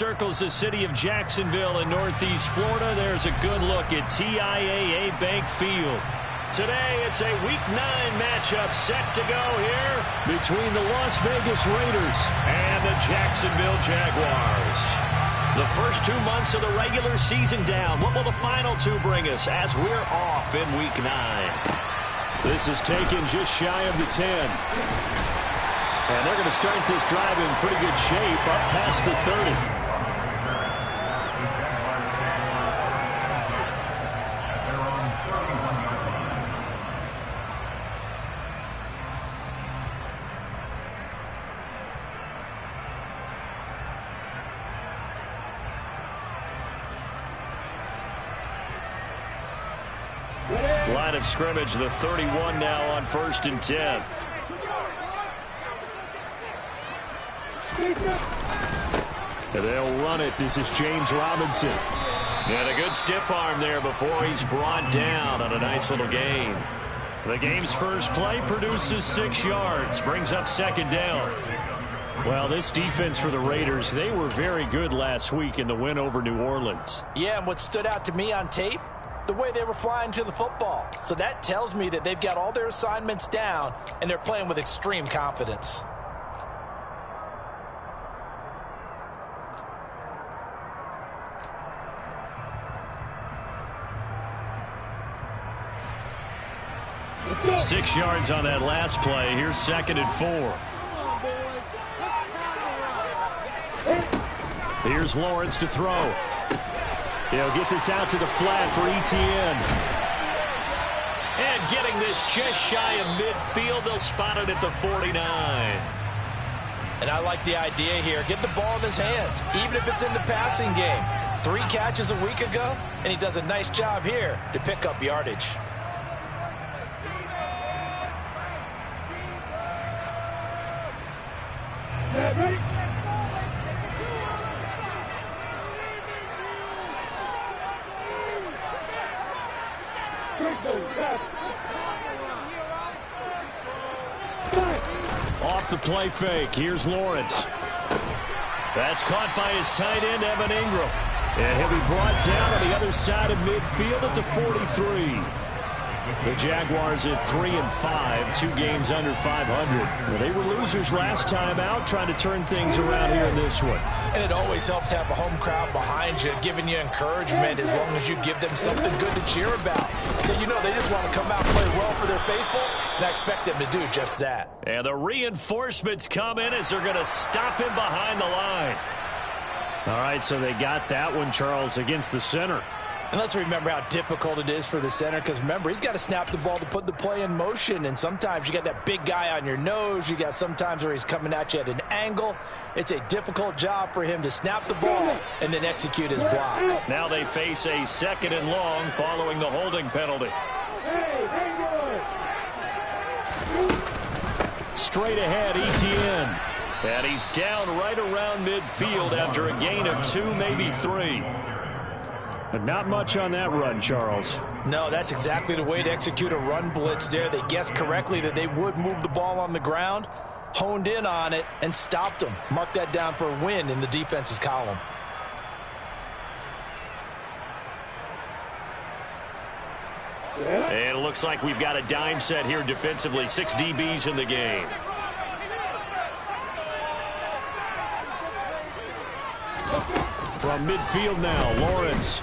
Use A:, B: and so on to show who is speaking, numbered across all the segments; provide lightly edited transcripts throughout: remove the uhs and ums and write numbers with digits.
A: Circles the city of Jacksonville in northeast Florida. There's a good look at TIAA Bank Field. Today, it's a Week 9 matchup set to go here between the Las Vegas Raiders and the Jacksonville Jaguars. The first 2 months of the regular season down. What will the final two bring us as we're off in Week 9? This is taken just shy of the 10. And they're going to start this drive in pretty good shape up past the 30. Line of scrimmage, the 31 now on 1st and 10. And they'll run it. This is James Robinson. And a good stiff arm there before he's brought down on a nice little gain. The game's first play produces 6 yards, brings up 2nd down. Well, this defense for the Raiders, they were very good last week in the win over New Orleans.
B: Yeah, and what stood out to me on tape, the way they were flying to the football. So that tells me that they've got all their assignments down and they're playing with extreme confidence.
A: Six yards on that last play. Here's 2nd and 4. Here's Lawrence to throw. He'll get this out to the flat for Etienne. And getting this just shy of midfield, they'll spot it at the 49.
B: And I like the idea here. Get the ball in his hands, even if it's in the passing game. 3 catches a week ago, and he does a nice job here to pick up yardage.
A: Off the play fake. Here's Lawrence. That's caught by his tight end, Evan Ingram. And he'll be brought down on the other side of midfield at the 43. The Jaguars at 3-5, 2 games under 500. Well, they were losers last time out, trying to turn things around here in this one.
B: And it always helps to have a home crowd behind you, giving you encouragement as long as you give them something good to cheer about. So you know they just want to come out and play well for their faithful, and I expect them to do just that.
A: And the reinforcements come in as they're going to stop him behind the line. All right, so they got that one, Charles, against the center.
B: And let's remember how difficult it is for the center, because remember, he's got to snap the ball to put the play in motion, and sometimes you got that big guy on your nose. You got sometimes where he's coming at you at an angle. It's a difficult job for him to snap the ball and then execute his block.
A: Now they face a 2nd and long following the holding penalty. Straight ahead, Etienne. And he's down right around midfield after a gain of 2, maybe 3. But not much on that run, Charles.
B: No, that's exactly the way to execute a run blitz there. They guessed correctly that they would move the ball on the ground, honed in on it, and stopped them. Mark that down for a win in the defense's column.
A: And it looks like we've got a dime set here defensively. 6 DBs in the game. From midfield now, Lawrence.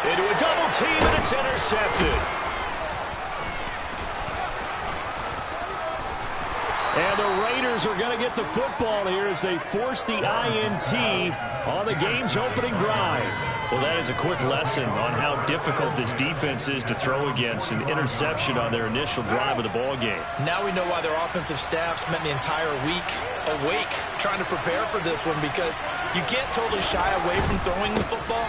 A: Into a double team, and it's intercepted. And the Raiders are going to get the football here as they force the INT on the game's opening drive. Well, that is a quick lesson on how difficult this defense is to throw against. An interception on their initial drive of the ball game.
B: Now we know why their offensive staff spent the entire week awake trying to prepare for this one, because you can't totally shy away from throwing the football,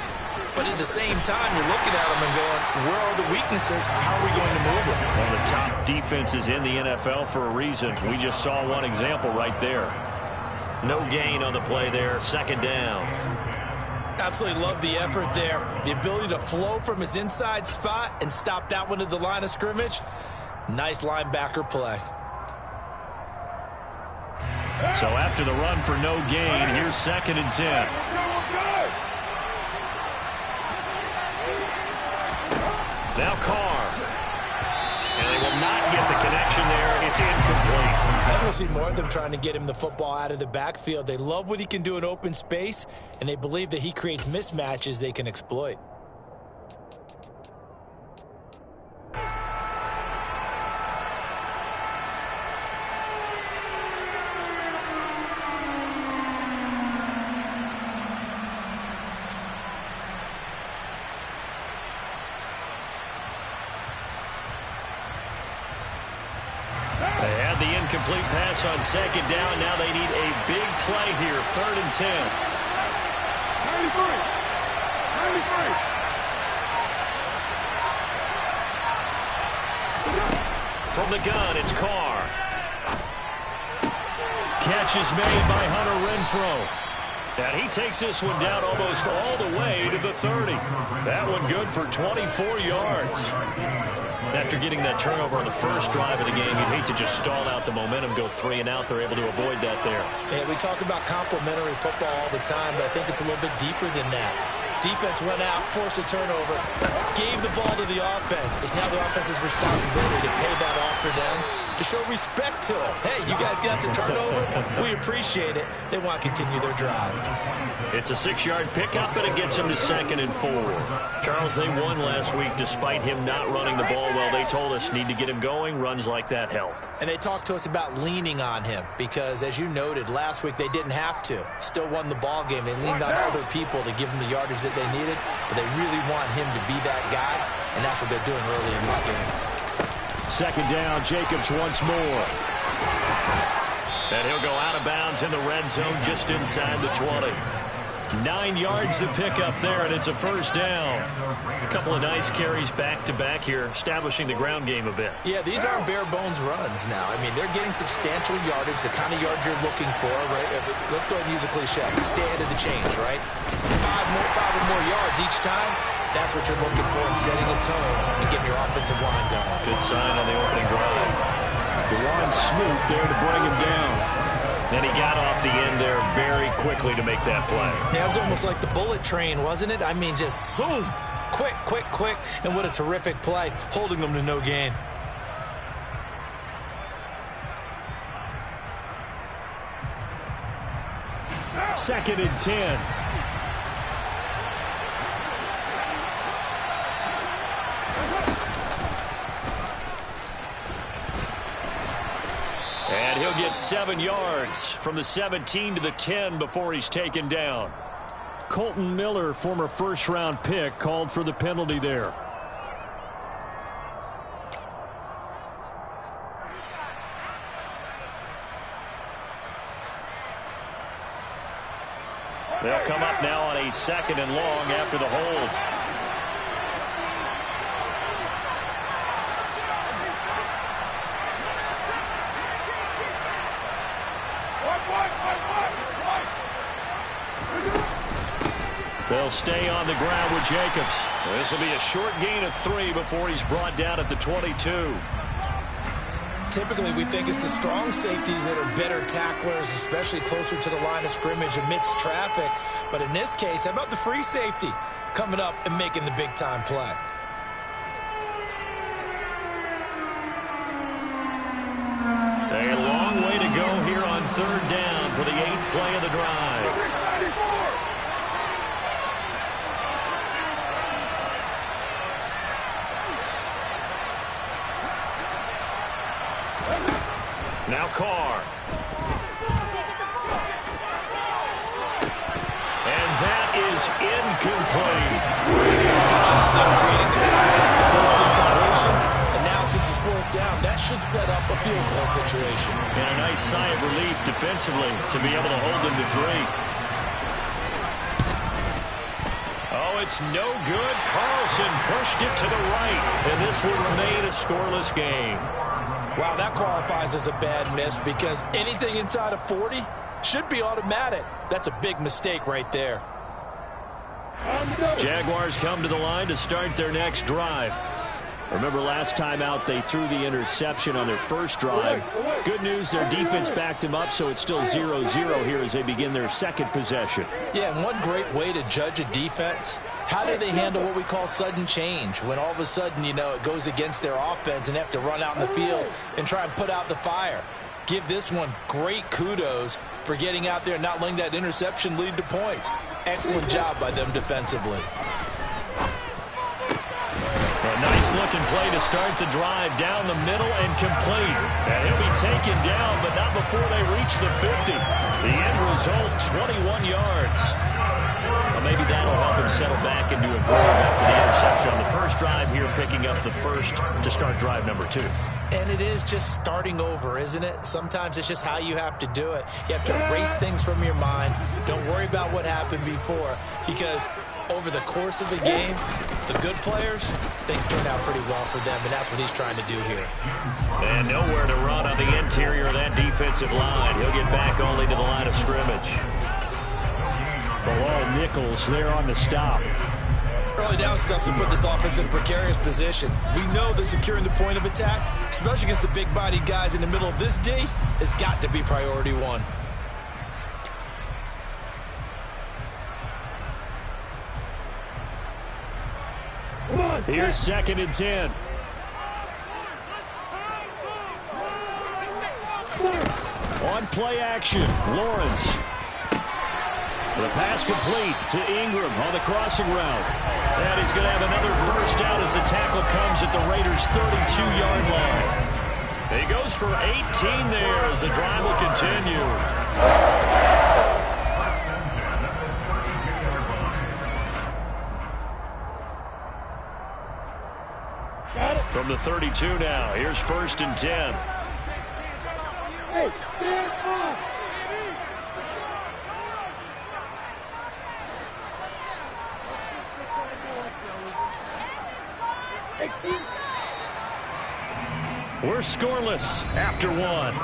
B: but at the same time, you're looking at them and going, where are the weaknesses? How are we going to move them?
A: One of the top defenses in the NFL for a reason. We just saw one example right there. No gain on the play there, 2nd down.
B: Absolutely love the effort there. The ability to flow from his inside spot and stop that one at the line of scrimmage. Nice linebacker play.
A: So after the run for no gain, here's 2nd and 10. Now Carr. And they will not get the connection there. It's incomplete.
B: I will see more of them trying to get him the football out of the backfield. They love what he can do in open space, and they believe that he creates mismatches they can exploit.
A: Complete pass on 2nd down. Now they need a big play here. 3rd and 10. 93. From the gun, it's Carr. Catch is made by Hunter Renfrow. And he takes this one down almost all the way to the 30. That one good for 24 yards. After getting that turnover on the first drive of the game, you'd hate to just stall out the momentum, go 3 and out. They're able to avoid that there.
B: Yeah, we talk about complementary football all the time, but I think it's a little bit deeper than that. Defense went out, forced a turnover, gave the ball to the offense. It's now the offense's responsibility to pay that off for them, to show respect to it. Hey, you guys got the turnover. We appreciate it. They want to continue their drive.
A: It's a 6-yard pickup, and it gets them to 2nd and 4. Charles, they won last week despite him not running the ball well. They told us need to get him going. Runs like that help.
B: And they talked to us about leaning on him because, as you noted, last week they didn't have to. Still won the ball game. They leaned on other people to give them the yardage that they needed, but they really want him to be that guy, and that's what they're doing early in this game.
A: 2nd down, Jacobs once more. And he'll go out of bounds in the red zone just inside the 20. 9 yards to pick up there, and it's a 1st down. A couple of nice carries back-to-back here, establishing the ground game a bit.
B: Yeah, these aren't bare-bones runs now. I mean, they're getting substantial yardage, the kind of yards you're looking for, right? Let's go ahead and use a cliche. Stay ahead of the chains, right? 5 or more yards each time. That's what you're looking for in setting a tone and getting your offensive line going.
A: Good sign on the opening drive. Dewan Smoot there to bring him down. And he got off the end there very quickly to make that play.
B: Yeah, it was almost like the bullet train, wasn't it? I mean, just zoom. Quick, quick, quick. And what a terrific play, holding them to no gain.
A: Second and 10. And he'll get 7 yards from the 17 to the 10 before he's taken down. Colton Miller, former first-round pick, called for the penalty there. They'll come up now on a 2nd and long after the hold. They'll stay on the ground with Jacobs. This will be a short gain of 3 before he's brought down at the 22.
B: Typically, we think it's the strong safeties that are better tacklers, especially closer to the line of scrimmage amidst traffic. But in this case, how about the free safety coming up and making the big-time play?
A: A long way to go here on 3rd down for the 8th play of the drive. Now Carr. And that is incomplete.
B: Good job there creating the contact, the close completion. And now since it's 4th down, that should set up a field goal situation.
A: And a nice sigh of relief defensively to be able to hold them to 3. Oh, it's no good. Carlson pushed it to the right. And this will remain a scoreless game.
B: Wow, that qualifies as a bad miss because anything inside of 40 should be automatic. That's a big mistake right there.
A: Jaguars come to the line to start their next drive. Remember last time out they threw the interception on their first drive. Good news, their defense backed them up, so it's still 0-0 here as they begin their second possession.
B: Yeah, and one great way to judge a defense, how do they handle what we call sudden change? When all of a sudden, you know, it goes against their offense and they have to run out in the field and try and put out the fire. Give this one great kudos for getting out there and not letting that interception lead to points. Excellent job by them defensively.
A: A nice-looking play to start the drive down the middle and complete. And he'll be taken down, but not before they reach the 50. The end result, 21 yards. Well, maybe that'll help him settle back into a groove after the interception on the first drive here, picking up the first to start drive number 2.
B: And it is just starting over, isn't it? Sometimes it's just how you have to do it. You have to erase things from your mind. Don't worry about what happened before, because over the course of a game, the good players, things turn out pretty well for them, and that's what he's trying to do here.
A: And nowhere to run on the interior of that defensive line. He'll get back only to the line of scrimmage. Below Nichols there on the stop.
B: Early down stuff to put this offense in a precarious position. We know that securing the point of attack, especially against the big-bodied guys in the middle of this D, has got to be priority one.
A: Here's 2nd and 10. On play action, Lawrence. The pass complete to Ingram on the crossing route. And he's going to have another first down as the tackle comes at the Raiders' 32-yard line. He goes for 18 there as the drive will continue. From the 32 now, here's 1st and 10.
C: Hey, stand up.
A: We're scoreless after 1.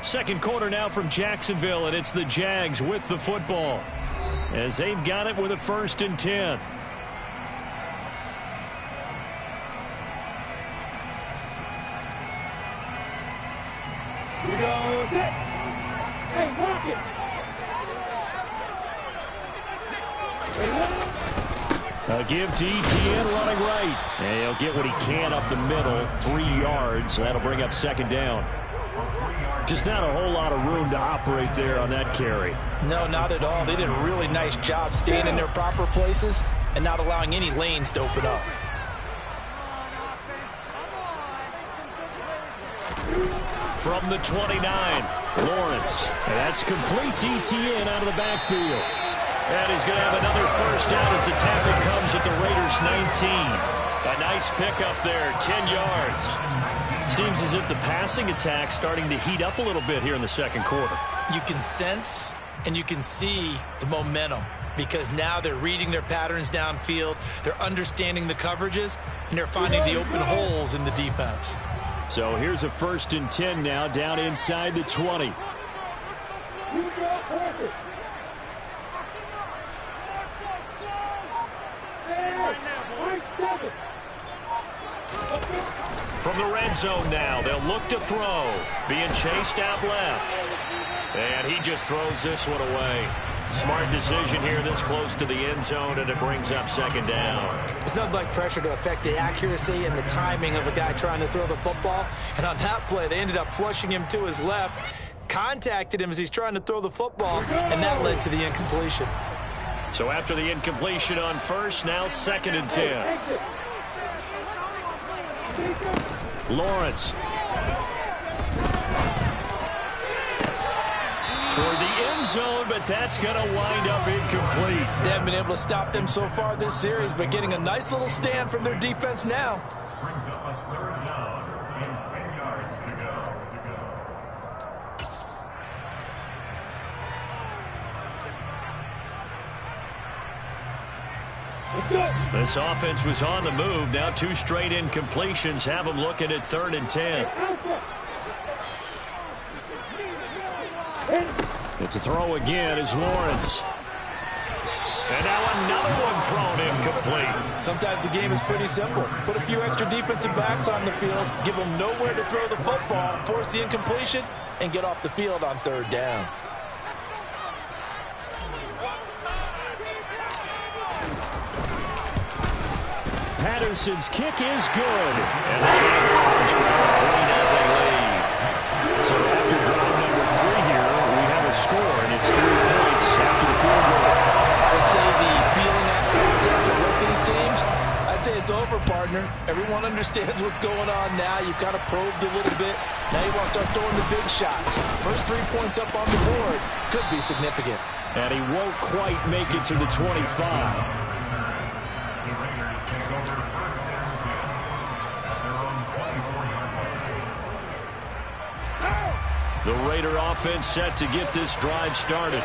A: Second quarter now from Jacksonville, and it's the Jags with the football as they've got it with a 1st and 10.
C: Here goes it. Hey, walk it.
A: A give to ETN running right. And he'll get what he can up the middle, 3 yards. So that'll bring up 2nd down. Just not a whole lot of room to operate there on that carry.
B: No, not at all. They did a really nice job staying in their proper places and not allowing any lanes to open up.
A: From the 29, Lawrence. And that's complete to ETN out of the backfield. And he's going to have another first down as the tackle comes at the Raiders' 19. A nice pickup there, 10 yards. Seems as if the passing attack's starting to heat up a little bit here in the second quarter.
B: You can sense and you can see the momentum because now they're reading their patterns downfield, they're understanding the coverages, and they're finding the open holes in the defense.
A: So here's a 1st and 10 now down inside the 20. From the red zone now, they'll look to throw. Being chased out left. And he just throws this one away. Smart decision here this close to the end zone, and it brings up 2nd down.
B: It's nothing like pressure to affect the accuracy and the timing of a guy trying to throw the football. And on that play, they ended up flushing him to his left, contacted him as he's trying to throw the football, and that led to the incompletion.
A: So after the incompletion on first, now 2nd and 10. Lawrence. Toward the end zone, but that's going to wind up incomplete.
B: They haven't been able to stop them so far this series, but getting a nice little stand from their defense now.
D: Brings up a 3rd down and 10 yards to go.
A: This offense was on the move. Now 2 straight incompletions have them looking at 3rd and 10. It's a throw again is Lawrence. And now another one thrown incomplete.
B: Sometimes the game is pretty simple. Put a few extra defensive backs on the field, give them nowhere to throw the football, force the incompletion, and get off the field on third down.
A: Patterson's kick is good. And the Jaguars grab a 3-0 lead. So after drive number 3 here, we have a score, and it's 3 points after the field goal.
B: I would say the feeling out process for both these teams, I'd say it's over, partner. Everyone understands what's going on now. You've kind of probed a little bit. Now you want to start throwing the big shots. First 3 points up on the board could be significant.
A: And he won't quite make it to the 25.
D: The Raiders take over first and 10 at their own 24-yard line.
A: The Raider offense set to get this drive started.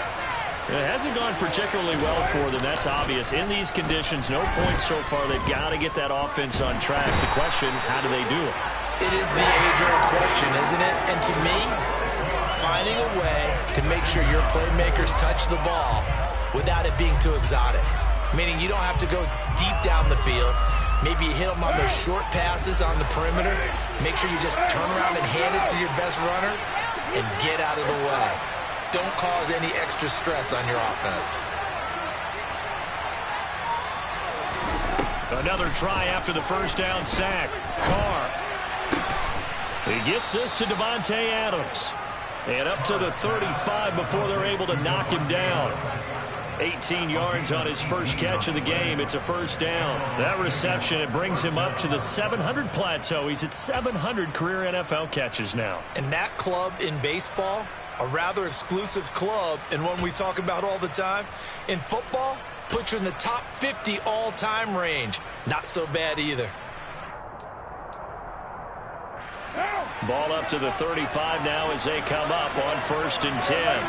A: It hasn't gone particularly well for them, that's obvious. In these conditions, no points so far. They've got to get that offense on track. The question, how do they do it?
B: It is the age-old question, isn't it? And to me, finding a way to make sure your playmakers touch the ball without it being too exotic. Meaning you don't have to go deep down the field. Maybe you hit them on those short passes on the perimeter. Make sure you just turn around and hand it to your best runner and get out of the way. Don't cause any extra stress on your offense.
A: Another try after the first down sack. Carr. He gets this to Devontae Adams. And up to the 35 before they're able to knock him down. 18 yards on his first catch of the game. It's a first down. That reception, it brings him up to the 700 plateau. He's at 700 career NFL catches now.
B: And that club in baseball, a rather exclusive club, and one we talk about all the time. In football, puts you in the top 50 all-time range. Not so bad either.
A: Ball up to the 35 now as they come up on 1st and 10.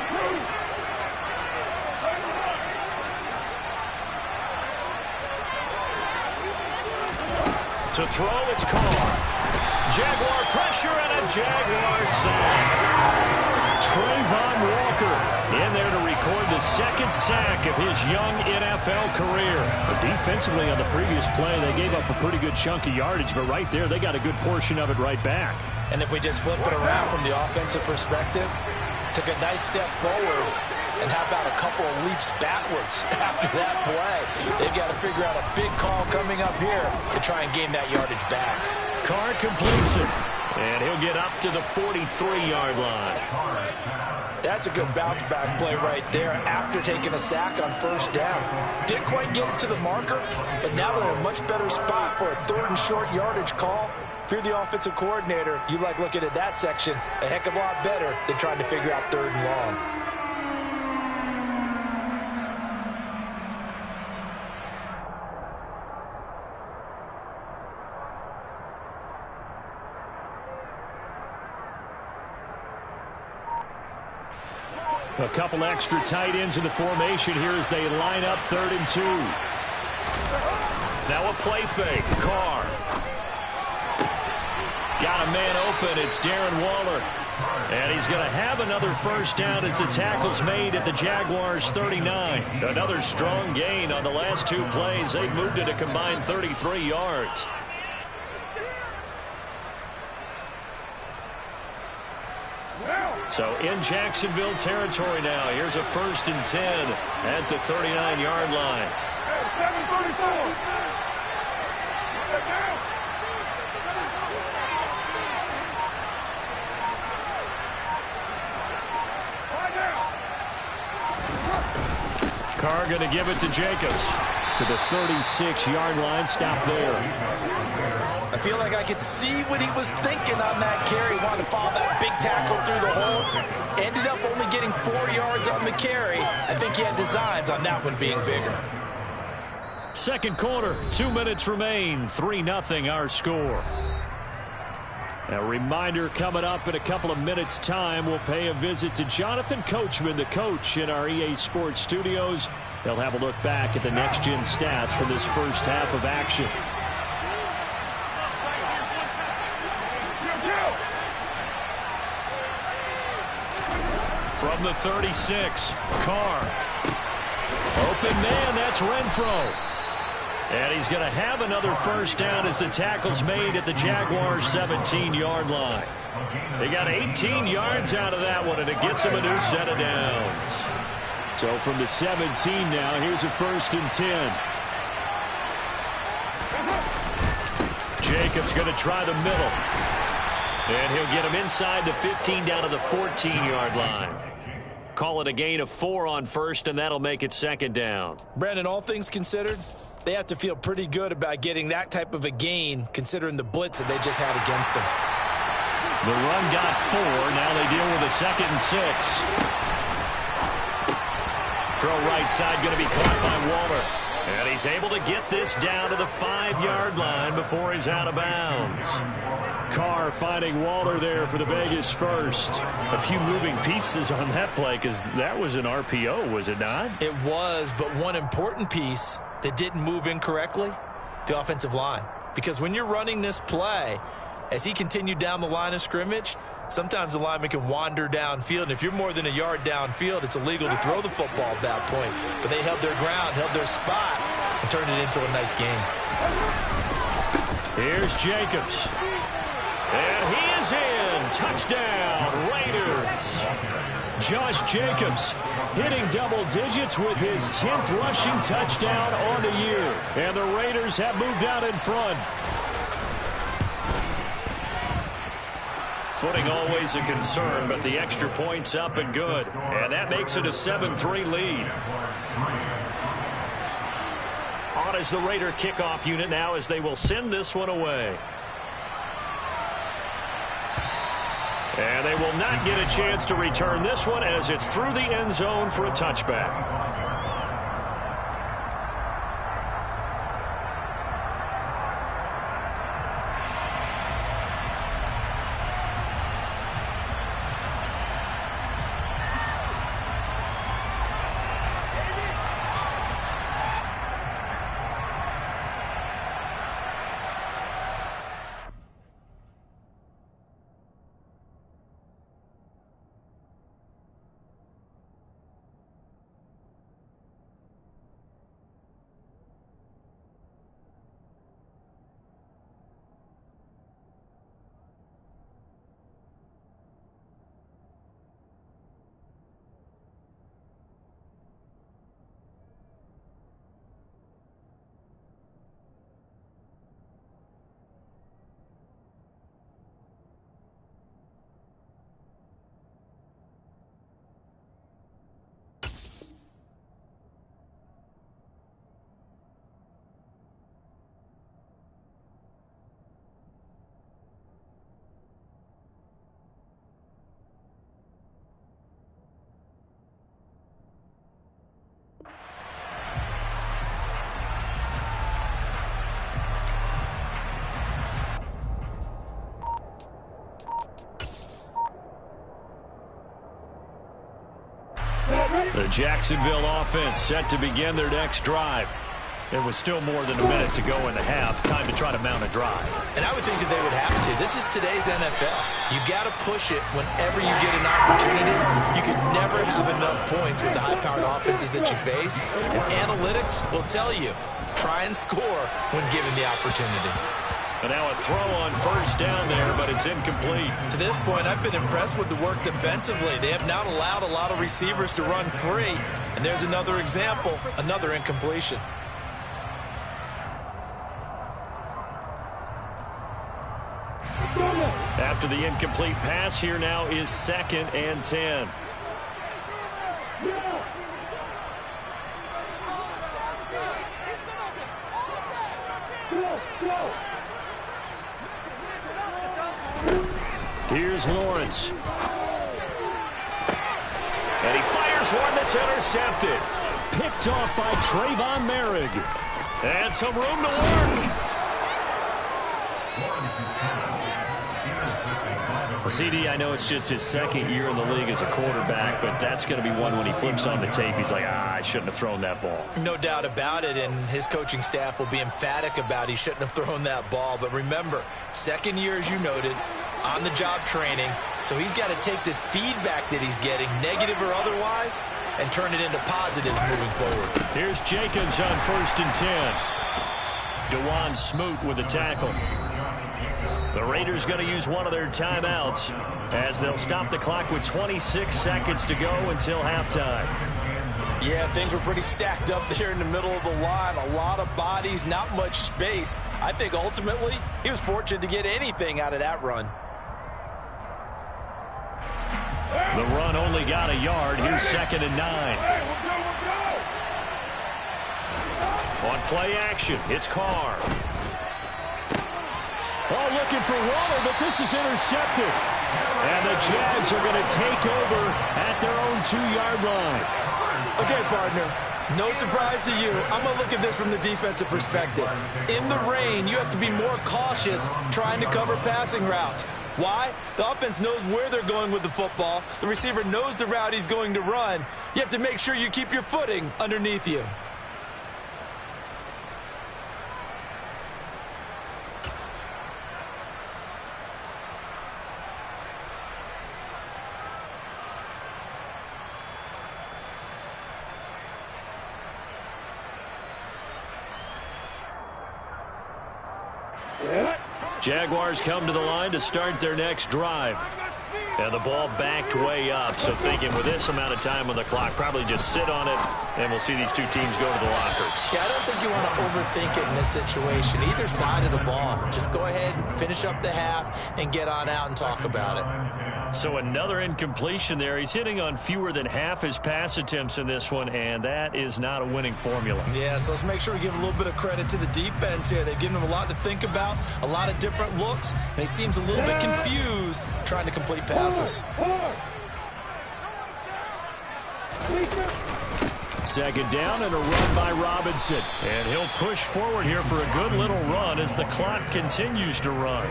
A: To throw, it's Carr. Jaguar pressure and a Jaguar sack. Trayvon Walker in there to record the second sack of his young NFL career. But defensively on the previous play, they gave up a pretty good chunk of yardage, but right there, they got a good portion of it right back.
B: And if we just flip it around from the offensive perspective, took a nice step forward, and how about a couple of leaps backwards after that play? They've got to figure out a big call coming up here to try and gain that yardage back.
A: Carr completes it, and he'll get up to the 43-yard line.
B: That's a good bounce-back play right there after taking a sack on first down. Didn't quite get it to the marker, but now they're in a much better spot for a 3rd and short yardage call. If you're the offensive coordinator, you like looking at that section a heck of a lot better than trying to figure out 3rd and long.
A: A couple extra tight ends in the formation here as they line up 3rd and 2. Now a play fake. Carr. Got a man open. It's Darren Waller. And he's going to have another first down as the tackle's made at the Jaguars' 39. Another strong gain on the last 2 plays. They've moved it a combined 33 yards. So in Jacksonville territory now. Here's a 1st and 10 at the 39-yard line.
C: Hey, 734.
A: Carr going to give it to Jacobs to the 36-yard line. Stop there.
B: I feel like I could see what he was thinking on that carry. Wanted to follow that big tackle through the hole. Ended up only getting 4 yards on the carry. I think he had designs on that one being bigger.
A: Second quarter, 2 minutes remain. 3-0 our score. A reminder coming up in a couple of minutes' time. We'll pay a visit to Jonathan Coachman, the coach in our EA Sports studios. They'll have a look back at the next-gen stats from this first half of action. From the 36, Carr. Open man, that's Renfro. And he's going to have another first down as the tackle's made at the Jaguars' 17-yard line. They got 18 yards out of that one, and it gets them a new set of downs. So from the 17 now, here's a 1st and 10. Jacobs going to try the middle. And he'll get him inside the 15 down to the 14-yard line. Call it a gain of 4 on first, and that'll make it 2nd down.
B: Brandon, all things considered, they have to feel pretty good about getting that type of a gain considering the blitz that they just had against them.
A: The run got 4. Now they deal with a 2nd and 6. Throw right side going to be caught by Waller. And he's able to get this down to the 5-yard line before he's out of bounds. Carr finding Waller there for the Vegas first. A few moving pieces on that play because that was an RPO, was it not?
B: It was, but one important piece that didn't move incorrectly, the offensive line. Because when you're running this play, as he continued down the line of scrimmage, sometimes the lineman can wander downfield, and if you're more than a yard downfield, it's illegal to throw the football at that point. But they held their ground, held their spot, and turned it into a nice game.
A: Here's Jacobs. And he is in. Touchdown, Raiders. Josh Jacobs hitting double digits with his 10th rushing touchdown on the year. And the Raiders have moved out in front. Footing always a concern, but the extra point's up and good. And that makes it a 7-3 lead. On is the Raider kickoff unit now as they will send this one away. And they will not get a chance to return this one as it's through the end zone for a touchback. The Jacksonville offense set to begin their next drive. There was still more than a minute to go in the half. Time to try to mount a drive.
B: And I would think that they would have to. This is today's NFL. You got to push it whenever you get an opportunity. You can never have enough points with the high-powered offenses that you face. And analytics will tell you, try and score when given the opportunity.
A: And now a throw on first down there, but it's incomplete.
B: To this point, I've been impressed with the work defensively. They have not allowed a lot of receivers to run free. And there's another example, another incompletion.
A: After the incomplete pass, here now is 2nd and 10. Here's Lawrence. And he fires one that's intercepted. Picked off by Trayvon Merrick. And some room to work. CD, I know it's just his 2nd year in the league as a quarterback, but that's going to be one when he flips on the tape. He's like, I shouldn't have thrown that ball.
B: No doubt about it, and his coaching staff will be emphatic about he shouldn't have thrown that ball. But remember, 2nd year, as you noted, on-the-job training, so he's got to take this feedback that he's getting, negative or otherwise, and turn it into positives moving forward.
A: Here's Jacobs on 1st and 10. DeJuan Smoot with a tackle. The Raiders going to use one of their timeouts as they'll stop the clock with 26 seconds to go until halftime.
B: Yeah, things were pretty stacked up there in the middle of the line. A lot of bodies, not much space. I think ultimately he was fortunate to get anything out of that run.
A: The run only got a yard. Here's 2nd and 9. On play action, it's Carr. Oh, looking for Waller, but this is intercepted. And the Jags are going to take over at their own 2-yard line.
B: Okay, partner, no surprise to you. I'm going to look at this from the defensive perspective. In the rain, you have to be more cautious trying to cover passing routes. Why? The offense knows where they're going with the football. The receiver knows the route he's going to run. You have to make sure you keep your footing underneath you.
A: Jaguars come to the line to start their next drive. And the ball backed way up. So thinking with this amount of time on the clock, probably just sit on it, and we'll see these two teams go to the lockers.
B: Yeah, I don't think you want to overthink it in this situation. Either side of the ball. Just go ahead and finish up the half and get on out and talk about it.
A: So another incompletion there. He's hitting on fewer than half his pass attempts in this one, and that is not a winning formula.
B: Yeah, so let's make sure we give a little bit of credit to the defense here. They've given him a lot to think about, a lot of different looks, and he seems a little bit confused trying to complete passes.
A: 2nd down and a run by Robinson. And he'll push forward here for a good little run as the clock continues to run.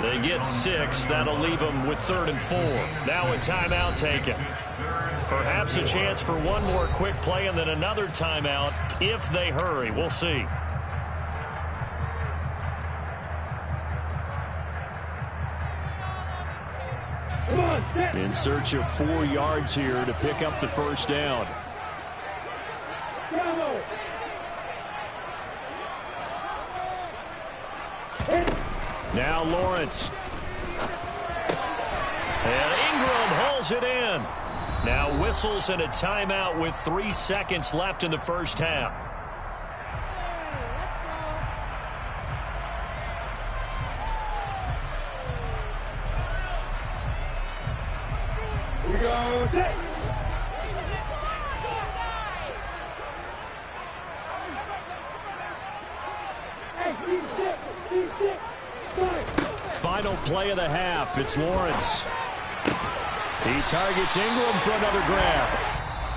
A: They get 6. That'll leave them with 3rd and 4. Now a timeout taken. Perhaps a chance for one more quick play and then another timeout if they hurry. We'll see. In search of 4 yards here to pick up the 1st down. Now Lawrence. And Ingram hauls it in. Now whistles and a timeout with 3 seconds left in the first half.
C: Here we go. Set.
A: Final play of the half. It's Lawrence. He targets Ingram for another grab.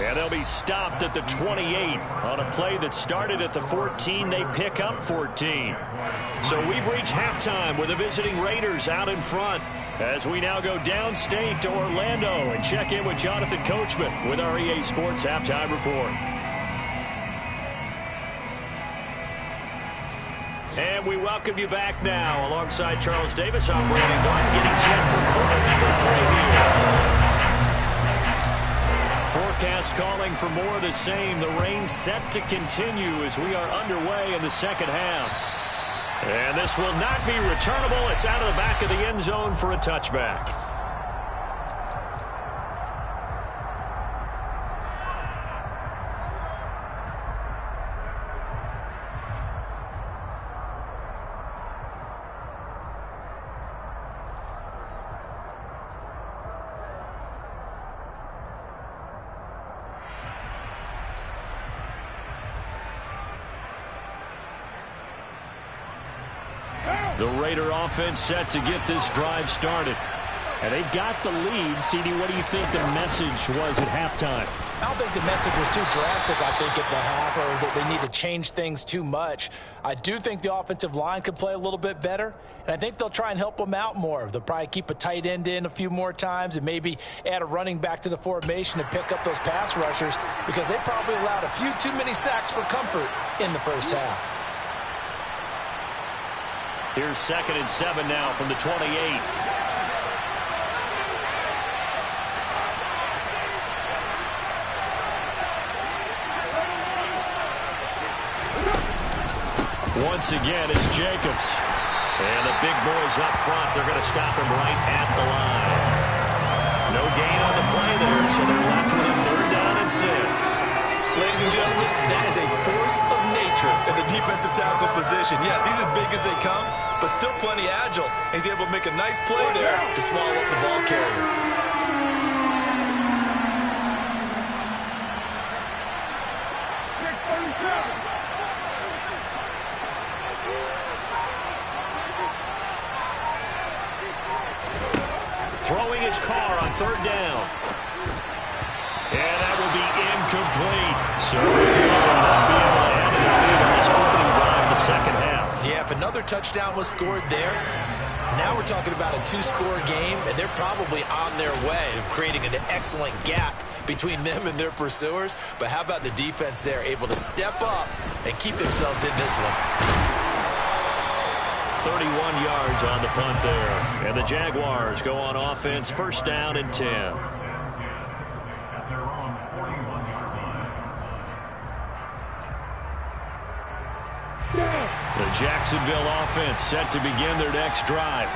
A: And they'll be stopped at the 28 on a play that started at the 14. They pick up 14. So we've reached halftime with the visiting Raiders out in front as we now go downstate to Orlando and check in with Jonathan Coachman with our EA Sports Halftime Report. And we welcome you back now. Alongside Charles Davis, I'm Brandon Gordon, getting set for quarter number 3 here. Forecast calling for more of the same. The rain set to continue as we are underway in the second half. And this will not be returnable. It's out of the back of the end zone for a touchback. The Raider offense set to get this drive started. And they've got the lead. CD, what do you think the message was at halftime?
B: I don't think the message was too drastic, I think, at the half, or that they need to change things too much. I do think the offensive line could play a little bit better, and I think they'll try and help them out more. They'll probably keep a tight end in a few more times and maybe add a running back to the formation to pick up those pass rushers because they probably allowed a few too many sacks for comfort in the first half.
A: Here's 2nd and 7 now from the 28. Once again, it's Jacobs. And the big boys up front, they're going to stop him right at the line. No gain on the play there, so they're left with a 3rd down and 6.
B: Ladies and gentlemen, that is a force of nature in the defensive tackle position. Yes, he's as big as they come, but still plenty agile. He's able to make a nice play there to swallow up the ball carrier.
A: Throwing his car on 3rd down. And that will be incomplete. So he'll not be able to have the lead on this opening drive in the 2nd half.
B: Yeah, if another touchdown was scored there, now we're talking about a 2-score game, and they're probably on their way of creating an excellent gap between them and their pursuers. But how about the defense there, able to step up and keep themselves in this one?
A: 31 yards on the punt there. And the Jaguars go on offense, 1st down and 10. The Jacksonville offense set to begin their next drive.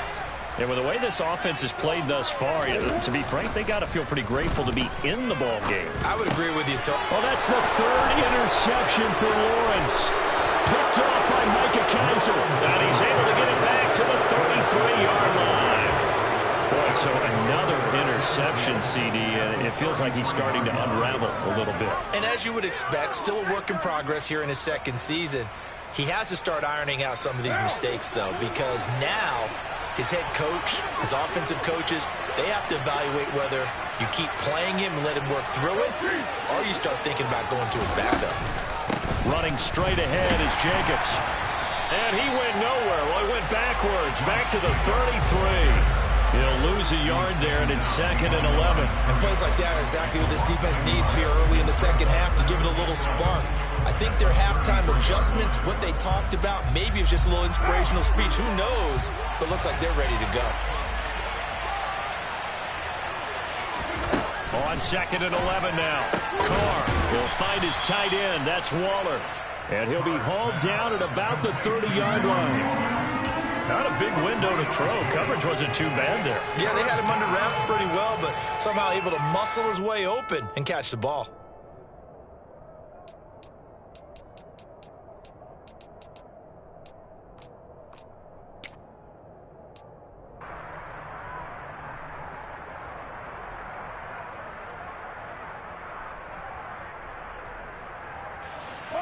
A: And with the way this offense has played thus far, to be frank, they got to feel pretty grateful to be in the ball game.
B: I would agree with you, Tony.
A: Well, that's the 3rd interception for Lawrence. Picked off by Micah Kaiser. And he's able to get it back to the 33-yard line. Boy, so another interception, CD, and it feels like he's starting to unravel a little bit.
B: And as you would expect, still a work in progress here in his 2nd season. He has to start ironing out some of these mistakes, though, because now his head coach, his offensive coaches, they have to evaluate whether you keep playing him and let him work through it, or you start thinking about going to his backup.
A: Running straight ahead is Jacobs. And he went nowhere. Well, he went backwards, back to the 33. He'll lose a yard there, and it's 2nd and 11.
B: And plays like that are exactly what this defense needs here early in the 2nd half to give it a little spark. I think their halftime adjustments, what they talked about, maybe it was just a little inspirational speech. Who knows? But looks like they're ready to go.
A: On 2nd and 11 now. Carr will find his tight end. That's Waller. And he'll be hauled down at about the 30-yard line. Not a big window to throw. Coverage wasn't too bad there.
B: Yeah, they had him under wraps pretty well, but somehow able to muscle his way open and catch the ball.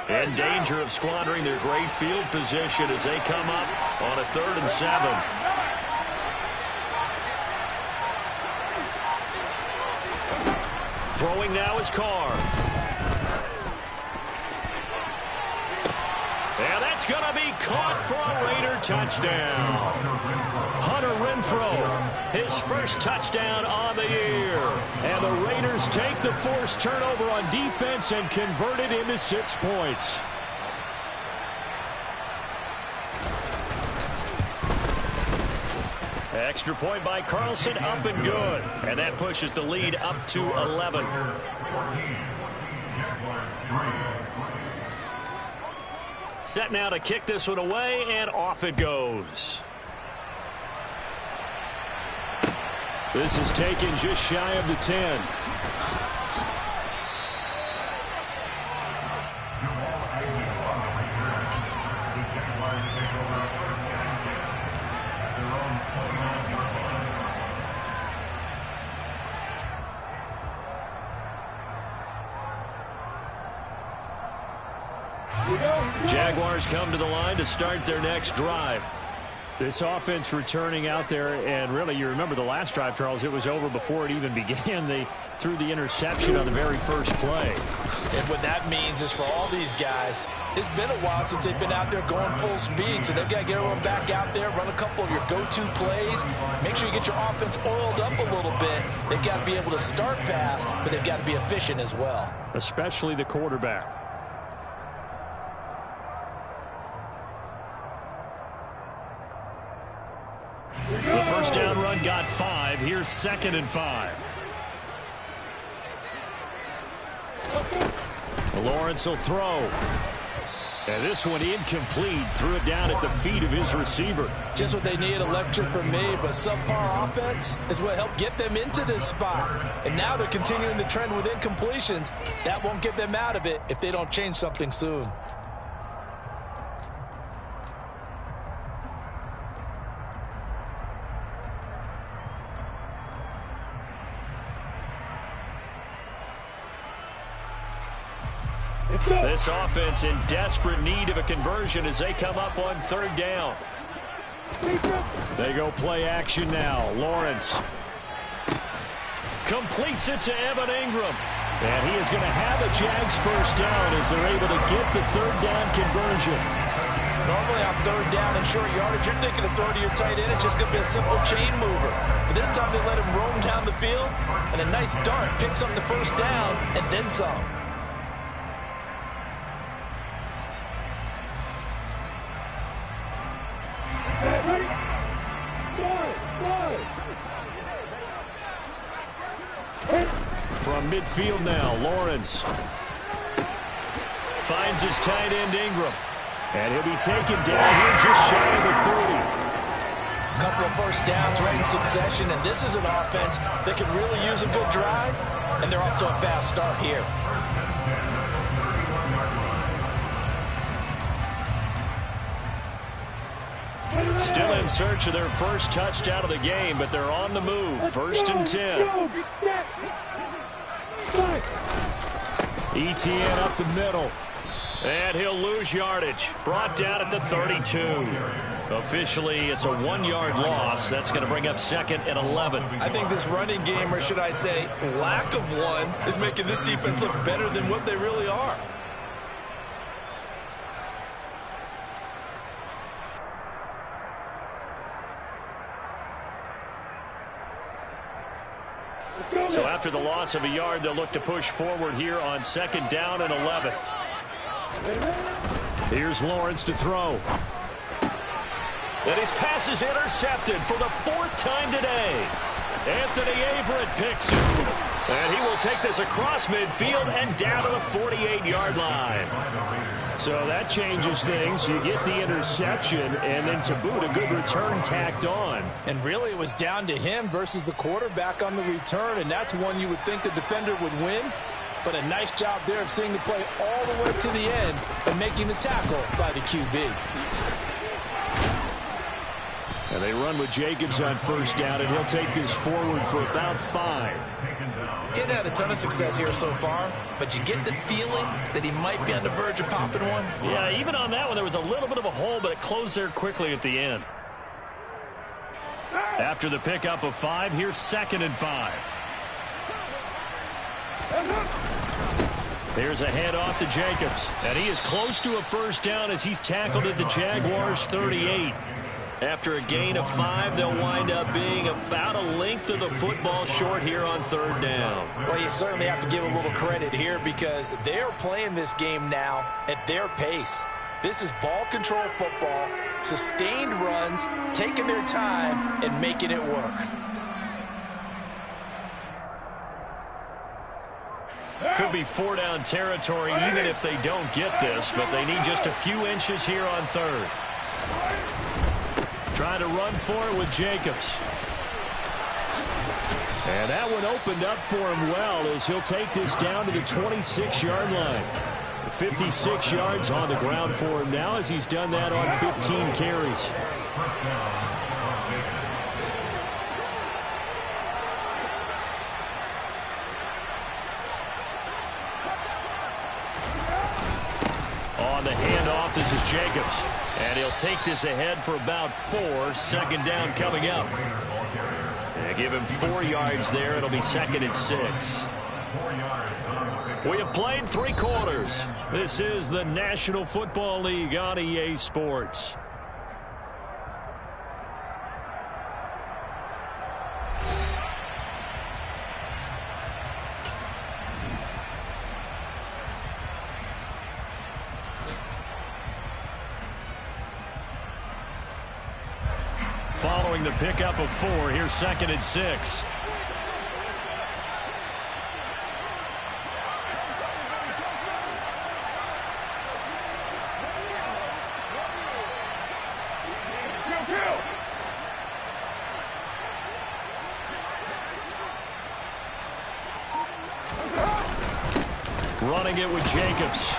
A: In danger of squandering their great field position as they come up on a 3rd and 7. Throwing now is Carr. And that's going to be caught for a Raider touchdown. Hunter Renfrow, his first touchdown on the year. And the Raiders take the forced turnover on defense and convert it into 6 points. Extra point by Carlson, up and good. And that pushes the lead up to 11. Set now to kick this one away, and off it goes. This is taken just shy of the 10. Jaguars come to the line to start their next drive. This offense returning out there, and really, you remember the last drive, Charles, it was over before it even began. They threw the interception on the very first play.
B: And what that means is for all these guys, it's been a while since they've been out there going full speed, so they've got to get everyone back out there, run a couple of your go-to plays, make sure you get your offense oiled up a little bit. They've got to be able to start fast, but they've got to be efficient as well.
A: Especially the quarterback. The first down run got 5. Here's 2nd and 5. Lawrence will throw. And this one incomplete. Threw it down at the feet of his receiver.
B: Just what they need, a lecture from me, but subpar offense is what helped get them into this spot. And now they're continuing the trend with incompletions. That won't get them out of it if they don't change something soon.
A: This offense in desperate need of a conversion as they come up on third down. They go play action now. Lawrence completes it to Evan Ingram. And he is going to have a Jags first down as they're able to get the third down conversion.
B: Normally on third down and short yardage, you're thinking of throwing to your tight end. It's just going to be a simple chain mover. But this time they let him roam down the field, and a nice dart picks up the first down and then some.
A: From midfield now, Lawrence finds his tight end Ingram. And he'll be taken down here just shy of the 30.
B: Couple of first downs right in succession, and this is an offense that can really use a good drive, and they're off to a fast start here.
A: Still in search of their first touchdown of the game, but they're on the move. First and 10. ETN up the middle. And he'll lose yardage. Brought down at the 32. Officially, it's a 1-yard loss. That's going to bring up second and 11.
B: I think this running game, or should I say lack of one, is making this defense look better than what they really are.
A: So after the loss of a yard, they'll look to push forward here on second down and 11. Here's Lawrence to throw. And his pass is intercepted for the 4th time today. Anthony Averett picks it. And he will take this across midfield and down to the 48-yard line. So that changes things. You get the interception, and then to boot, a good return tacked on.
B: And really, it was down to him versus the quarterback on the return, and that's one you would think the defender would win. But a nice job there of seeing the play all the way to the end and making the tackle by the QB.
A: And they run with Jacobs on first down, and he'll take this forward for about 5.
B: Getting had a ton of success here so far, but you get the feeling that he might be on the verge of popping one.
A: Yeah, even on that one, there was a little bit of a hole, but it closed there quickly at the end. After the pickup of 5, here's second and 5. There's a handoff to Jacobs, and he is close to a first down as he's tackled at the Jaguars' 38. After a gain of 5, they'll wind up being about a length of the football short here on third down.
B: Well, you certainly have to give a little credit here because they're playing this game now at their pace. This is ball control football, sustained runs, taking their time, and making it work.
A: Could be 4-down territory even if they don't get this, but they need just a few inches here on third. Trying to run for it with Jacobs. And that one opened up for him well as he'll take this down to the 26-yard line. 56 yards on the ground for him now as he's done that on 15 carries. On the handoff, this is Jacobs. And he'll take this ahead for about 4. Second down coming up. And give him 4 yards there. It'll be second and 6. We have played 3 quarters. This is the National Football League on EA Sports. Following the pickup of 4, here's second and 6. running it with Jacobs.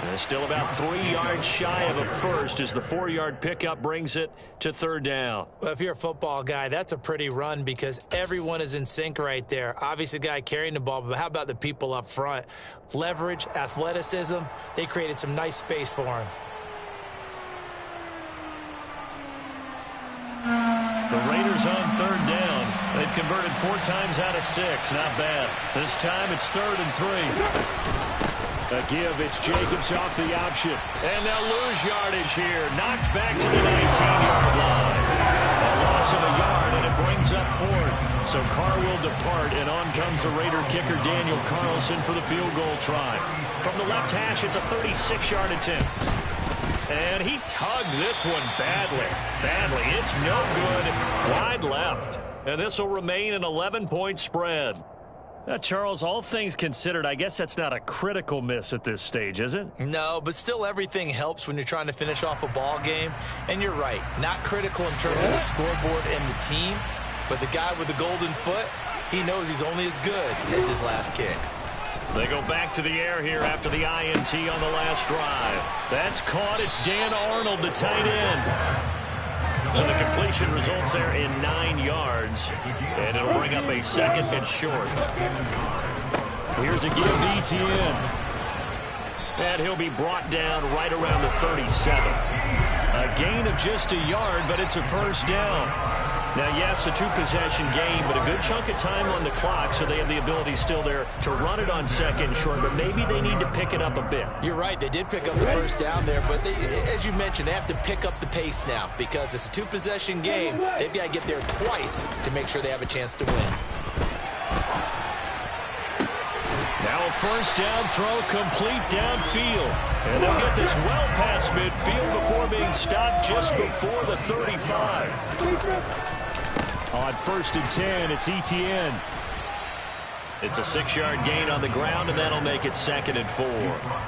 A: And still about 3 yards shy of a first as the 4-yard pickup brings it to third down.
B: Well, if you're a football guy, that's a pretty run because everyone is in sync right there. Obviously, the guy carrying the ball, but how about the people up front? Leverage, athleticism, they created some nice space for him.
A: The Raiders on third down. They've converted 4 times out of 6. Not bad. This time it's 3rd and 3. A give, it's Jacobs off the option. And they'll lose yardage here. Knocked back to the 19-yard line. A loss of a yard, and it brings up 4th. So Carr will depart, and on comes the Raider kicker, Daniel Carlson, for the field goal try. From the left hash, it's a 36-yard attempt. And he tugged this one badly. It's no good. Wide left. And this will remain an 11-point spread. Charles, all things considered, I guess that's not a critical miss at this stage, is it?
B: No, but still everything helps when you're trying to finish off a ball game. And you're right, not critical in terms of the scoreboard and the team, but the guy with the golden foot, he knows he's only as good as his last kick.
A: They go back to the air here after the INT on the last drive. That's caught. It's Dan Arnold, the tight end. So the completion results there in 9 yards, and it'll bring up a 2nd and short. Here's a give to ETN. And he'll be brought down right around the 37. A gain of just a yard, but it's a first down. Now, yes, a 2-possession game, but a good chunk of time on the clock, so they have the ability still there to run it on 2nd and short, but maybe they need to pick it up a bit.
B: You're right. They did pick up the first down there, but they, as you mentioned, they have to pick up the pace now because it's a 2-possession game. They've got to get there twice to make sure they have a chance to win.
A: Now a first down throw complete downfield. And they'll get this well past midfield before being stopped just before the 35. On 1st and 10, it's ETN. It's a 6-yard gain on the ground, and that'll make it 2nd and 4.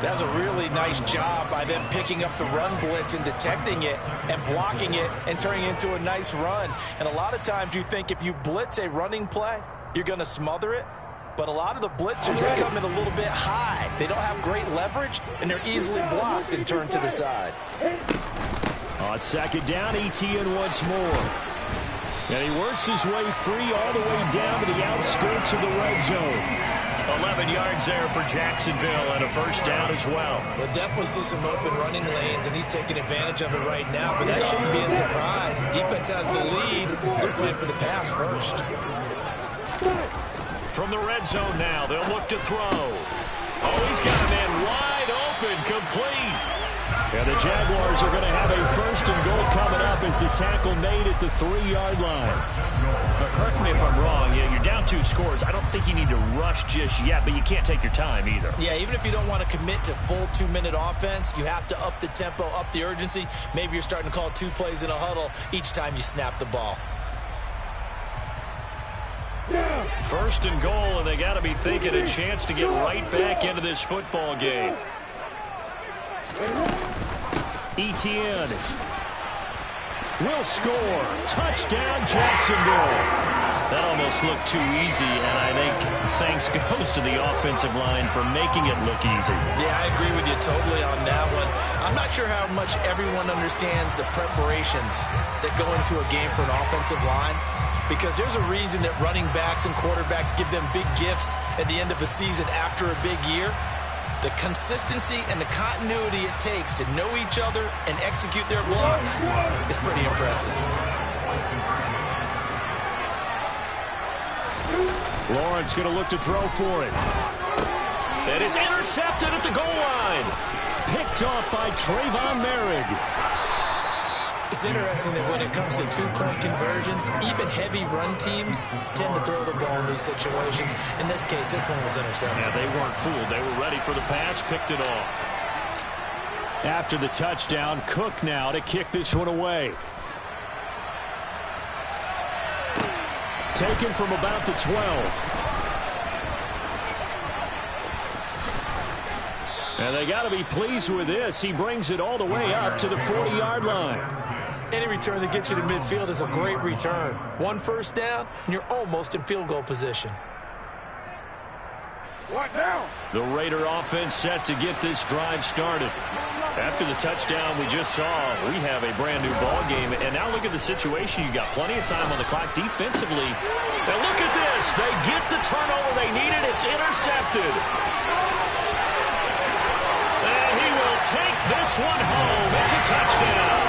B: That's a really nice job by them picking up the run blitz and detecting it and blocking it and turning it into a nice run. And a lot of times you think if you blitz a running play, you're going to smother it. But a lot of the blitzers, they come in a little bit high. They don't have great leverage, and they're easily blocked and turned to the side.
A: On 2nd down, ETN once more. And he works his way free all the way down to the outskirts of the red zone. 11 yards there for Jacksonville and a first down as well.
B: We'll definitely see some open running lanes, and he's taking advantage of it right now, but that shouldn't be a surprise. Defense has the lead. They're playing for the pass first.
A: From the red zone now, they'll look to throw. Oh, he's got a man wide open, complete. And the Jaguars are going to have a 1st and goal coming up as the tackle made at the 3-yard line. But correct me if I'm wrong, you're down 2 scores. I don't think you need to rush just yet, but you can't take your time either.
B: Yeah, even if you don't want to commit to full 2-minute offense, you have to up the tempo, up the urgency. Maybe you're starting to call 2 plays in a huddle each time you snap the ball.
A: 1st and goal, and they got to be thinking a chance to get right back into this football game. ETN will score. Touchdown, Jacksonville. That almost looked too easy, and I think thanks goes to the offensive line for making it look easy.
B: Yeah, I agree with you totally on that one. I'm not sure how much everyone understands the preparations that go into a game for an offensive line, because there's a reason that running backs and quarterbacks give them big gifts at the end of a season after a big year. The consistency and the continuity it takes to know each other and execute their blocks is pretty impressive.
A: Lawrence going to look to throw for it. And it's intercepted at the goal line. Picked off by Trayvon Merrick.
B: It's interesting that when it comes to 2-point conversions, even heavy run teams tend to throw the ball in these situations. In this case, this one was intercepted.
A: Yeah, they weren't fooled. They were ready for the pass, picked it off. After the touchdown, Cook now to kick this one away. Taken from about the 12. And they got to be pleased with this. He brings it all the way up to the 40-yard line.
B: Any return that gets you to midfield is a great return. 1 first down, and you're almost in field goal position.
C: What now?
A: The Raider offense set to get this drive started. After the touchdown we just saw, we have a brand new ball game. And now look at the situation. You got plenty of time on the clock defensively. And look at this. They get the turnover they needed. It's intercepted. And he will take this one home. It's a touchdown.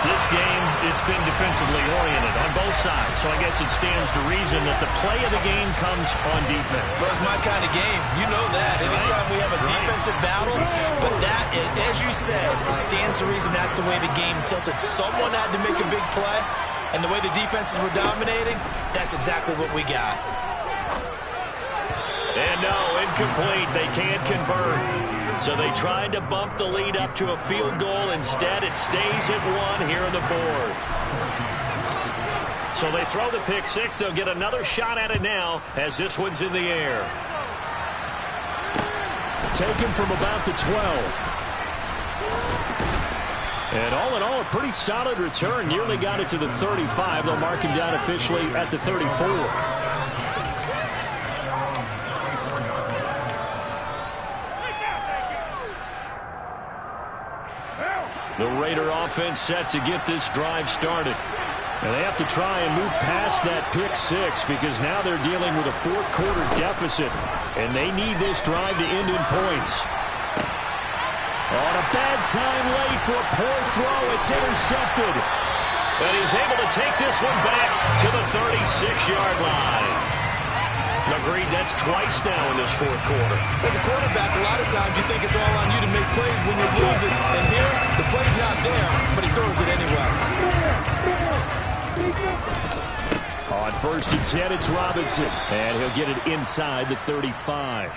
A: This game, it's been defensively oriented on both sides, so I guess it stands to reason that the play of the game comes on defense.
B: So it's my kind of game. You know that. Anytime we have a defensive battle, but that, as you said, it stands to reason that's the way the game tilted. Someone had to make a big play, and the way the defenses were dominating, that's exactly what we got.
A: And no, incomplete. They can't convert. So they tried to bump the lead up to a field goal. Instead, it stays at 1 here in the fourth. So they throw the pick six. They'll get another shot at it now as this one's in the air. Taken from about the 12. And all in all, a pretty solid return. Nearly got it to the 35. They'll mark him down officially at the 34. The Raider offense set to get this drive started. And they have to try and move past that pick six because now they're dealing with a fourth quarter deficit. And they need this drive to end in points. On a bad time late for a poor throw. It's intercepted. And he's able to take this one back to the 36-yard line. Agreed, that's twice now in this fourth quarter.
B: As a quarterback, a lot of times you think it's all on you to make plays when you're losing. And here, the play's not there, but he throws it anyway.
A: On 1st and 10, it's Robinson. And he'll get it inside the 35.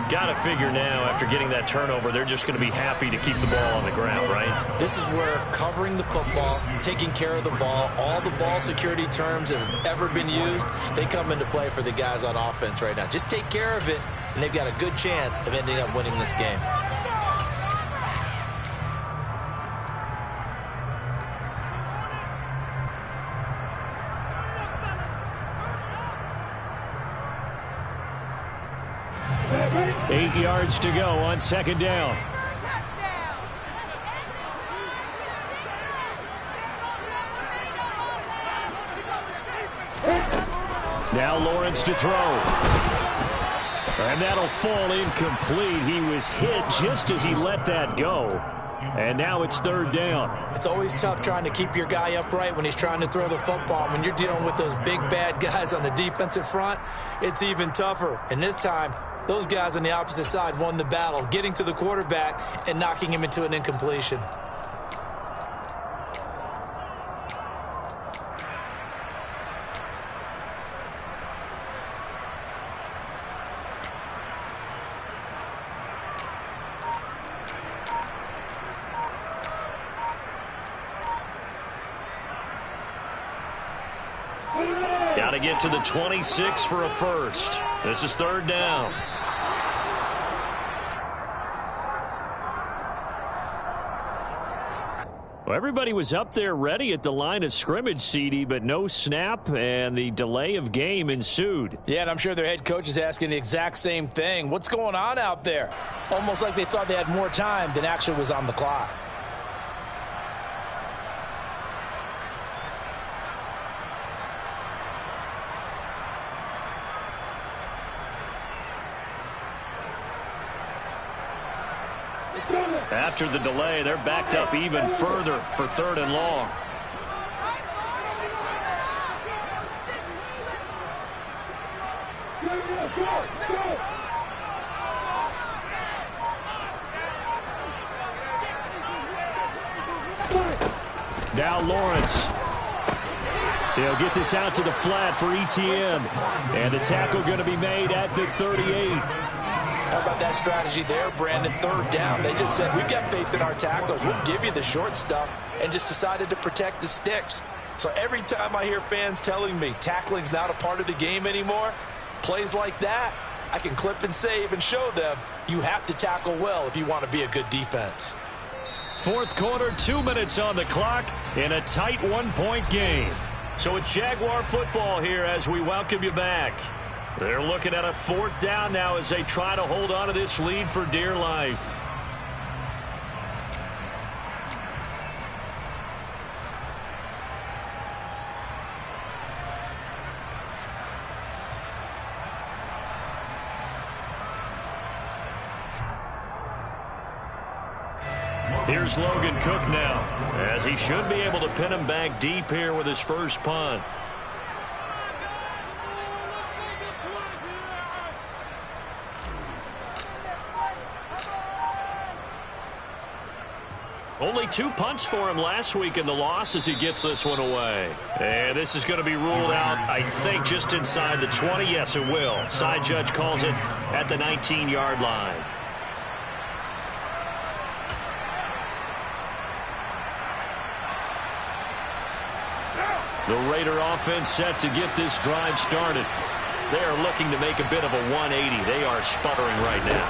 A: Got to figure now, after getting that turnover, they're just going to be happy to keep the ball on the ground, right?
B: This is where covering the football, taking care of the ball, all the ball security terms that have ever been used, they come into play for the guys on offense right now. Just take care of it, and they've got a good chance of ending up winning this game.
A: Eight yards to go on second down. Now Lawrence to throw. And that'll fall incomplete. He was hit just as he let that go. And now it's third down.
B: It's always tough trying to keep your guy upright when he's trying to throw the football. When you're dealing with those big, bad guys on the defensive front, it's even tougher. And this time, those guys on the opposite side won the battle, getting to the quarterback and knocking him into an incompletion.
A: Got to get to the 26 for a first. This is third down. Well, everybody was up there ready at the line of scrimmage, CD, but no snap, and the delay of game ensued.
B: Yeah, and I'm sure their head coach is asking the exact same thing. What's going on out there? Almost like they thought they had more time than actually was on the clock.
A: After the delay, they're backed up even further for third and long. Now Lawrence. He'll get this out to the flat for ETN. And the tackle going to be made at the 38.
B: How about that strategy there, Brandon? Third down. They just said, we've got faith in our tackles. We'll give you the short stuff, and just decided to protect the sticks. So every time I hear fans telling me tackling's not a part of the game anymore, plays like that, I can clip and save and show them you have to tackle well if you want to be a good defense.
A: Fourth quarter, 2 minutes on the clock in a tight one-point game. So it's Jaguar football here as we welcome you back. They're looking at a 4th down now as they try to hold on to this lead for dear life. Here's Logan Cook now, as he should be able to pin him back deep here with his first punt. Only 2 punts for him last week in the loss as he gets this one away. And this is going to be ruled out, I think, just inside the 20. Yes, it will. Side judge calls it at the 19-yard line. The Raider offense set to get this drive started. They are looking to make a bit of a 180. They are sputtering right now.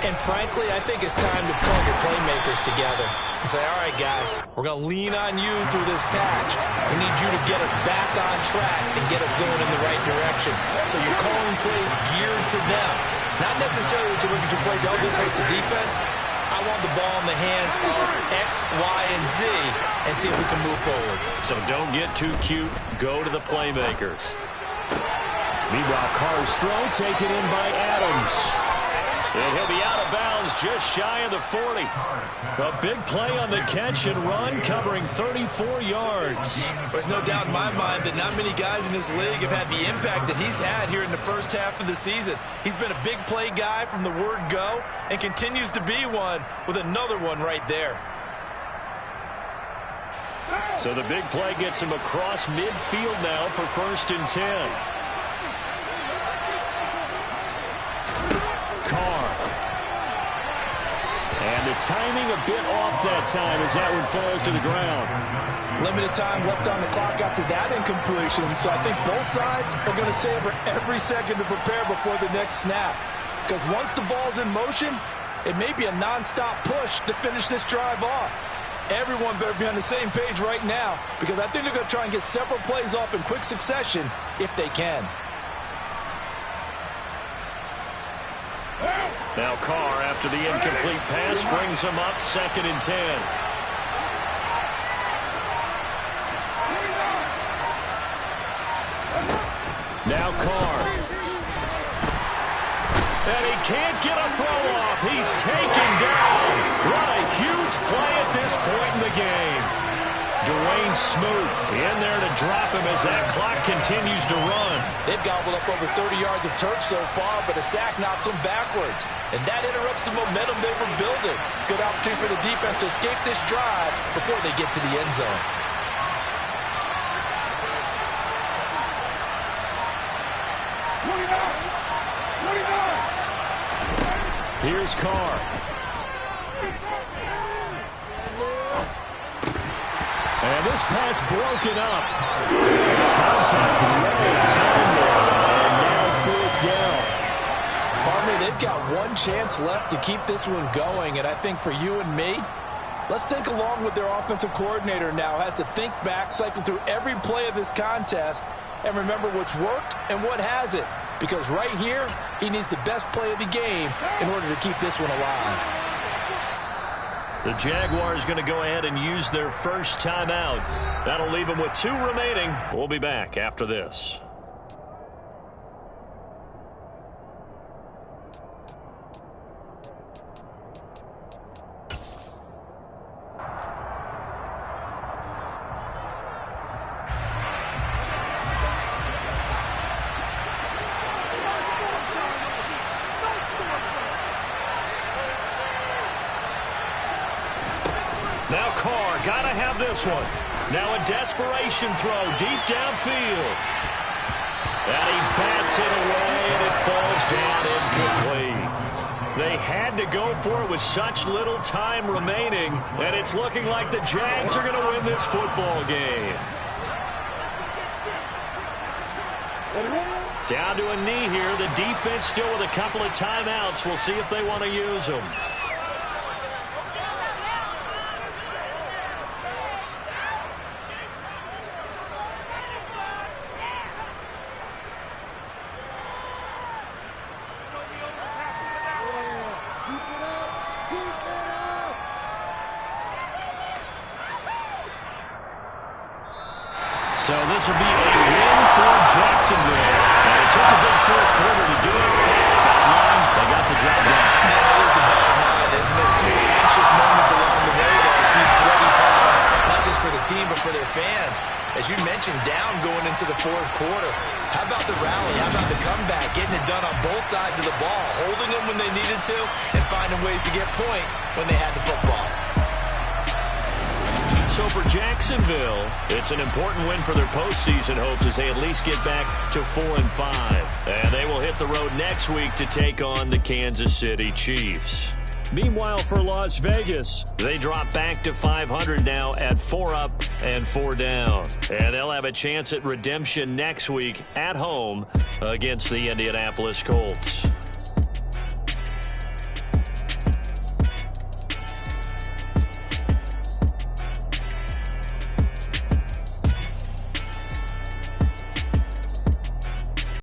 B: And frankly, I think it's time to call your playmakers together and say, all right, guys, we're going to lean on you through this patch. We need you to get us back on track and get us going in the right direction. So you're calling plays geared to them. Not necessarily that you look at your plays, oh, this hurts the defense. I want the ball in the hands of X, Y, and Z and see if we can move forward.
A: So don't get too cute. Go to the playmakers. Meanwhile, Carr's throw taken in by Adams. And he'll be out of bounds just shy of the 40. A big play on the catch and run, covering 34 yards.
B: There's no doubt in my mind that not many guys in this league have had the impact that he's had here in the first half of the season. He's been a big play guy from the word go and continues to be one with another one right there.
A: So the big play gets him across midfield now for 1st and 10. Carr. And the timing a bit off that time as that one falls to the ground.
E: Limited time left on the clock after that incompletion, so I think both sides are going to savor every second to prepare before the next snap. Because once the ball's in motion, it may be a non-stop push to finish this drive off. Everyone better be on the same page right now, because I think they're going to try and get several plays off in quick succession if they can.
A: Now Carr, after the incomplete pass, brings him up 2nd and 10. Now Carr. And he can't get a throw off. He's taken down. What a huge play at this point in the game. Dwayne Smoot in there to drop him as that clock continues to run.
E: They've gobbled up over 30 yards of turf so far, but a sack knocks them backwards. And that interrupts the momentum they were building. Good opportunity for the defense to escape this drive before they get to the end zone.
A: Here's Carr. And this pass broken up. Contact right timely. And now 4th down.
E: Partner, they've got one chance left to keep this one going, and I think for you and me, let's think along with their offensive coordinator now. Has to think back, cycle through every play of this contest, and remember what's worked and what hasn't. Because right here, he needs the best play of the game in order to keep this one alive.
A: The Jaguars going to go ahead and use their first timeout. That'll leave them with 2 remaining. We'll be back after this. Now Carr, got to have this one. Now a desperation throw deep downfield. And he bats it away, and it falls down incomplete. They had to go for it with such little time remaining, and it's looking like the Jags are going to win this football game. Down to a knee here. The defense still with a couple of timeouts. We'll see if they want to use them. So this will be a win for Jacksonville. And it took a big fourth quarter to do it. Bottom line, they got the job done.
B: Yeah, that is the bottom line, isn't it? A few anxious moments along the way, though. A few sweaty palms, not just for the team, but for their fans. As you mentioned, down going into the fourth quarter. How about the rally? How about the comeback? Getting it done on both sides of the ball, holding them when they needed to, and finding ways to get points when they had the football.
A: So for Jacksonville, it's an important win for their postseason hopes as they at least get back to 4-5. And they will hit the road next week to take on the Kansas City Chiefs. Meanwhile, for Las Vegas, they drop back to 500 now at 4 up and 4 down. And they'll have a chance at redemption next week at home against the Indianapolis Colts.